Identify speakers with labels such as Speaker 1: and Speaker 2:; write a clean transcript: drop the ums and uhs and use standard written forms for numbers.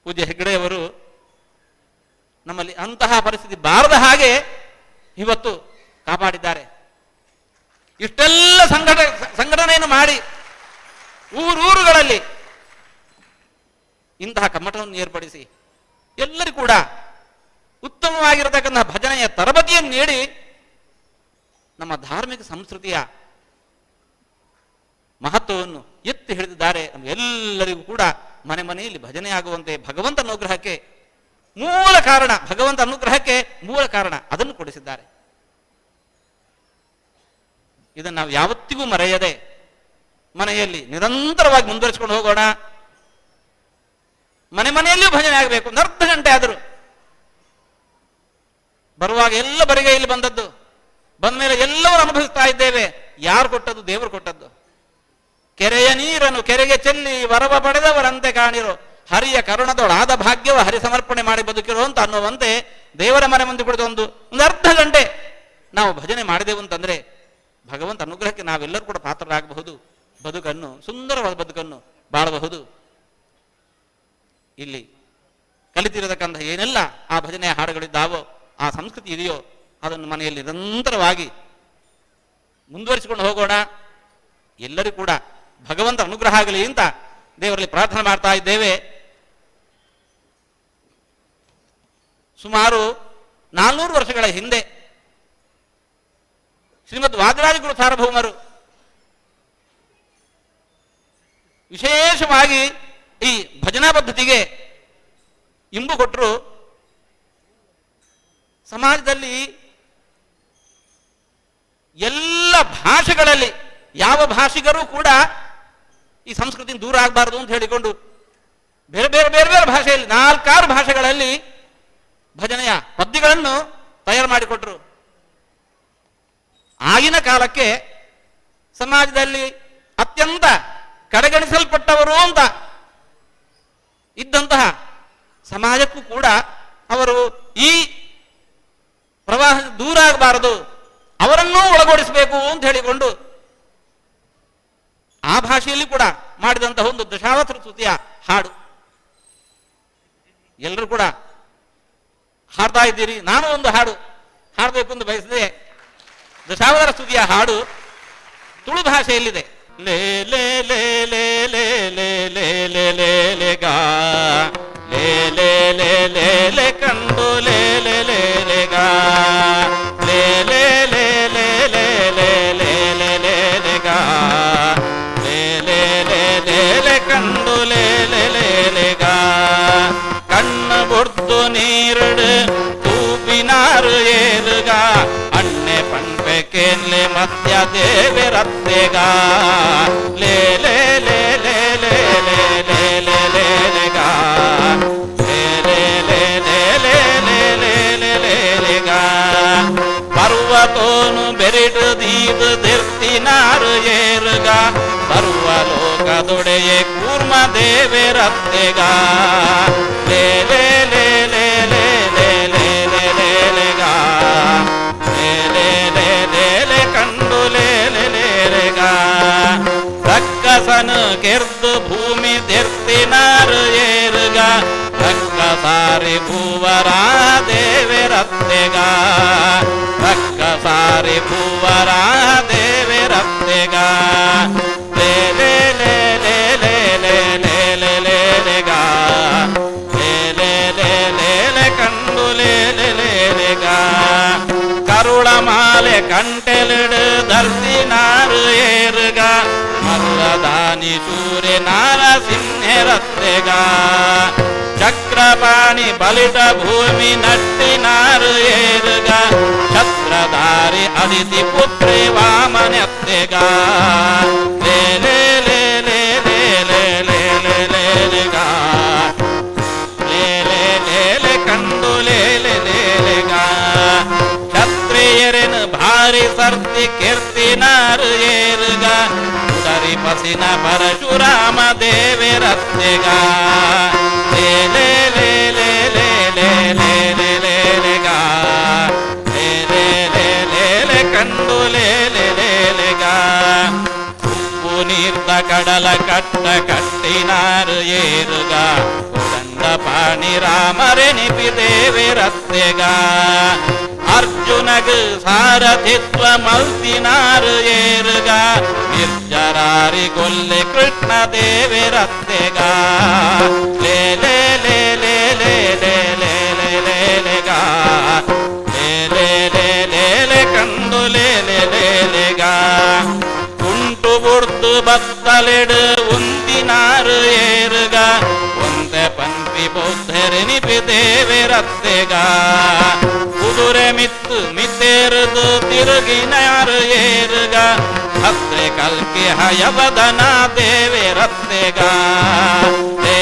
Speaker 1: ಪೂಜ್ಯ ಹೆಗ್ಗಡೆಯವರು ನಮ್ಮಲ್ಲಿ ಅಂತಹ ಪರಿಸ್ಥಿತಿ ಬಾರದ ಹಾಗೆ ಇವತ್ತು ಕಾಪಾಡಿದ್ದಾರೆ. ಇಷ್ಟೆಲ್ಲ ಸಂಘಟನೆಯನ್ನು ಮಾಡಿ ಊರೂರುಗಳಲ್ಲಿ ಇಂತಹ ಕಮ್ಮಟವನ್ನು ಏರ್ಪಡಿಸಿ ಎಲ್ಲರಿಗೂ ಕೂಡ ಉತ್ತಮವಾಗಿರತಕ್ಕಂತಹ ಭಜನೆಯ ತರಬೇತಿಯನ್ನು ನೀಡಿ ನಮ್ಮ ಧಾರ್ಮಿಕ ಸಂಸ್ಕೃತಿಯ ಮಹತ್ವವನ್ನು ಎತ್ತಿ ಹಿಡಿದಿದ್ದಾರೆ. ನಮಗೆಲ್ಲರಿಗೂ ಕೂಡ ಮನೆ ಮನೆಯಲ್ಲಿ ಭಜನೆ ಆಗುವಂತೆ ಭಗವಂತ ಅನುಗ್ರಹಕ್ಕೆ ಮೂಲ ಕಾರಣ, ಭಗವಂತ ಅನುಗ್ರಹಕ್ಕೆ ಮೂಲ ಕಾರಣ ಅದನ್ನು ಕೊಡಿಸಿದ್ದಾರೆ. ಇದನ್ನು ನಾವು ಯಾವತ್ತಿಗೂ ಮರೆಯದೆ ಮನೆಯಲ್ಲಿ ನಿರಂತರವಾಗಿ ಮುಂದುವರಿಸಿಕೊಂಡು ಹೋಗೋಣ. ಮನೆ ಮನೆಯಲ್ಲಿಯೂ ಭಜನೆ ಆಗಬೇಕು. ಒಂದು ಅರ್ಧ ಗಂಟೆ ಆದರೂ ಬರುವಾಗ ಎಲ್ಲ ಬರಿಗೆ ಇಲ್ಲಿ ಬಂದದ್ದು, ಬಂದ ಮೇಲೆ ಎಲ್ಲವರು ಅನುಭವಿಸ್ತಾ ಇದ್ದೇವೆ. ಯಾರು ಕೊಟ್ಟದ್ದು? ದೇವರು ಕೊಟ್ಟದ್ದು. ಕೆರೆಯ ನೀರನ್ನು ಕೆರೆಗೆ ಚೆಲ್ಲಿ ವರವ ಪಡೆದವರಂತೆ ಕಾಣಿರೋ, ಹರಿಯ ಕರುಣದೊಳಾದ ಭಾಗ್ಯವ ಹರಿ ಸಮರ್ಪಣೆ ಮಾಡಿ ಬದುಕಿರೋ ಅಂತ ಅನ್ನುವಂತೆ ದೇವರ ಮನೆ ಮುಂದೆ ಕುಳಿತು ಒಂದು ಅರ್ಧ ಗಂಟೆ ನಾವು ಭಜನೆ ಮಾಡಿದೆವು ಅಂತಂದ್ರೆ ಭಗವಂತ ಅನುಗ್ರಹಕ್ಕೆ ನಾವೆಲ್ಲರೂ ಕೂಡ ಪಾತ್ರರಾಗಬಹುದು. ಬದುಕನ್ನು, ಸುಂದರವಾದ ಬದುಕನ್ನು ಬಾಳಬಹುದು. ಇಲ್ಲಿ ಕಲಿತಿರತಕ್ಕಂಥ ಏನೆಲ್ಲ ಆ ಭಜನೆಯ ಹಾಡುಗಳಿದ್ದಾವೋ, ಆ ಸಂಸ್ಕೃತಿ ಇದೆಯೋ, ಅದನ್ನು ಮನೆಯಲ್ಲಿ ನಿರಂತರವಾಗಿ ಮುಂದುವರಿಸಿಕೊಂಡು ಹೋಗೋಣ. ಎಲ್ಲರೂ ಕೂಡ ಭಗವಂತ ಅನುಗ್ರಹ ಆಗಲಿ ಅಂತ ದೇವರಲ್ಲಿ ಪ್ರಾರ್ಥನೆ ಮಾಡ್ತಾ ಇದ್ದೇವೆ. ಸುಮಾರು 400 ವರ್ಷಗಳ ಹಿಂದೆ ಶ್ರೀಮದ್ ವಾದಿರಾಜ ಗುರು ಸಾರ್ವಭೌಮರು ವಿಶೇಷವಾಗಿ ಈ ಭಜನಾ ಪದ್ಧತಿಗೆ ಇಂಬು ಕೊಟ್ಟರು. ಸಮಾಜದಲ್ಲಿ ಎಲ್ಲ ಭಾಷೆಗಳಲ್ಲಿ ಯಾವ ಭಾಷಿಗರೂ ಕೂಡ ಈ ಸಂಸ್ಕೃತಿ ದೂರ ಆಗಬಾರದು ಅಂತ ಹೇಳಿಕೊಂಡು ಬೇರೆ ಬೇರೆ ಬೇರೆ ಬೇರೆ ಭಾಷೆಯಲ್ಲಿ 4-6 ಭಾಷೆಗಳಲ್ಲಿ ಭಜನೆಯ ಪದ್ಯಗಳನ್ನು ತಯಾರು ಮಾಡಿಕೊಟ್ರು. ಆಗಿನ ಕಾಲಕ್ಕೆ ಸಮಾಜದಲ್ಲಿ ಅತ್ಯಂತ ಕಡೆಗಣಿಸಲ್ಪಟ್ಟವರು ಅಂತ ಇದ್ದಂತಹ ಸಮಾಜಕ್ಕೂ ಕೂಡ ಅವರು ಈ ಪ್ರವಾಹ ದೂರ ಆಗಬಾರದು, ಅವರನ್ನೂ ಒಳಗೂಡಿಸಬೇಕು ಅಂತ ಹೇಳಿಕೊಂಡು ಆ ಭಾಷೆಯಲ್ಲಿ ಕೂಡ ಮಾಡಿದಂತಹ ಒಂದು ದಶಾವತಾರ ಸ್ತುತಿಯ ಹಾಡು ಎಲ್ಲರೂ ಕೂಡ ಹಾಡ್ತಾ ಇದ್ದೀರಿ. ನಾನು ಒಂದು ಹಾಡು ಹಾಡಬೇಕು ಎಂದು ಬಯಸಿದೆ. ದಶಾವತಾರ ಸ್ತುತಿಯ ಹಾಡು ತುಳು ಭಾಷೆಯಲ್ಲಿದೆ. ಲೇ ಲೇ ಲೇ ಲೇ ಲೇ ಲೇ ಲೇ ಲೇ ಲೇ ಲೇ ಗಾ ಲೇ ಲೇ ಲೇ ಲೇ ಲೇ ಕಂಡು ಲೇ ಲೇ ಲೇ ಲೇ ಗಾ ಲೇ ಲೇ ಲೇ ಲೇ ಲೇ ಲೇ ಲೇ ಲೇ ಲೇ ಲೇ ಗಾ ಲೇ ಲೇ ಲೇ ಲೇ ಲೇ ಕಂಡು ಲೇ ಲೇ ಲೇ ಲೇ ಗಾ ಕಣ್ಣು ಬೊಡ್ದು ನೀರುಡು ತೂಪಿನಾರು ಏರುಗ ಅಣ್ಣೆ ಪಣ್ಪೆಕೆನ್ಲೆ ಮಧ್ಯ ದೇವರತ್ತೆಗ ಲೇ ಲೇ ಲೇ ಲೇ ಲೇ ಲೇ ಲೇ ಲೇ ಲೇ ಲೇ ಗಾ ಲೇ ಲೇ ಲೇ ಲೇ ಲೇ ಲೇ ಲೇ ಲೇ ಲೇ ಲೇ ಗಾ ಪರ್ವತೋನು ಬೆರಿಡು ದೀವು ದಿರ್ತಿನಾರು ಏರುಗ ಸರ್ವಲೋಕದೊಡೆಯೇ ಕೂರ್ಮ ದೇವರತ್ತೆಗ ಲೇ ಲೇ ಲೇ ಲೇ ಲೇ ಲೇ ಲೇ ಲೇ ಲೇ ಲೇ ಗಾ ಲೇ ಲೇ ಲೇ ಲೇ ಲೇ ಕಂಡು ಲೇ ಲೇ ಲೇ ಲೇ ಗಾ ರಕ್ಕಸನು ಕೆರ್ದು ಭೂಮಿ ದಿರ್ತಿನಾರು ಏರುಗ ರಕ್ಕಸಾರಿ ಭೂವರ ದೇವರತ್ತೆಗ ರಕ್ಕಸಾರಿ ಭೂವರ ದೇವರತ್ತೆಗ ಲೇ ಲೇ ಲೇ ಲೇ ಲೇ ಲೇ ಲೇ ಲೇ ಲೇ ಲೇ ಗಾ ಲೇ ಲೇ ಲೇ ಲೇ ಲೇ ಕಂಡು ಲೇ ಲೇ ಲೇ ಲೇ ಗಾ ಕರುಳ ಮಾಲೆ ಕಂಟೆಲಿಡು ಧರ್ತಿನಾರು ಏರುಗ ಮಲ್ಲದಾನಿ ಸೂರ್ಯ ನಾರಸಿಂಹರತ್ತೆಗ ಚಕ್ರಪಾಣಿ ಬಲಿಟ ಭೂಮಿ ನಟ್ಟಿನಾರು ಏರುಗ ಛತ್ರಧಾರಿ ಅದಿತಿ ಪುತ್ರಿ ವಾಮನತ್ತೆಗ ಲೇ ಲೇ ಲೇ ಲೇ ಲೇ ಲೇ ಲೇ ಲೇ ಲೇ ಲೇ ಗಾ ಲೇ ಲೇ ಲೇ ಲೇ ಕಂಡು ಲೇ ಲೇ ಲೇ ಲೇ ಗಾ ಕ್ಷತ್ರಿಯರನು ಭಾರಿ ಸರ್ತಿ ಕೀರ್ತಿನಾರು ಏರುಗ ಉದರಿ ಪಸಿನ ಪರಶುರಾಮ ದೇವರತ್ತೆಗ ಲೇ ಲೇ ಲೇ ಲೇ ಲೇ ಲೇ ಲೇ ಲೇ ಲೇ ಲೇ ಗಾ ಲೇ ಲೇ ಲೇ ಲೇ ಲೇ ಕಂಡು ಲೇ ಲೇ ಲೇ ಲೇ ಗಾ ಉಪ್ಪು ನೀರ್ದ ಕಡಲ ಕಟ್ಟ ಕಟ್ಟಿನಾರು ಏರುಗ ಉದಂಡ ಪಾಡ ರಾಣಿ ರಾಮರೆನಿಪಿದೇವೆ ರತ್ತೆಗ ಅರ್ಜುನಗ ಸಾರಥಿತ್ವ ಮಲ್ತಿನಾರು ಏರುಗ ನಿರ್ಜರಾರಿ ಕೊಲ್ಲೆ ಕೃಷ್ಣ ದೇವೆ ರತ್ತೆಗ ಲೇ ಲೇ ಲೇ ಲೇ ಲೇ ಲೇ ಲೇ ಲೇ ಲೇ ಲೇಗ ಲೇ ಲೇ ಲೇ ಲೇ ಲೇ ಕಂದು ಲೇ ಲೇ ಲೇ ಲೇಗ ಕುಂಟು ಬುಡ್ದು ಬತ್ತಲೆಡು ಉಂದಿನಾರು ಏರುಗ ಒಂದೆ ಪಂಪಿ ಬೌದ್ಧರೆನಿಪಿದೇವೆ ರತ್ತೆಗ ಕುದುರೆ ಮಿತ್ತು ಮಿತ್ತೇರುದು ತಿರುಗಿನಾರು ಏರುಗ ಭದ್ರೆ ಕಲ್ಕಿ ಹಯವದನ ದೇವೆ ರತ್ತೆಗ ಲೇ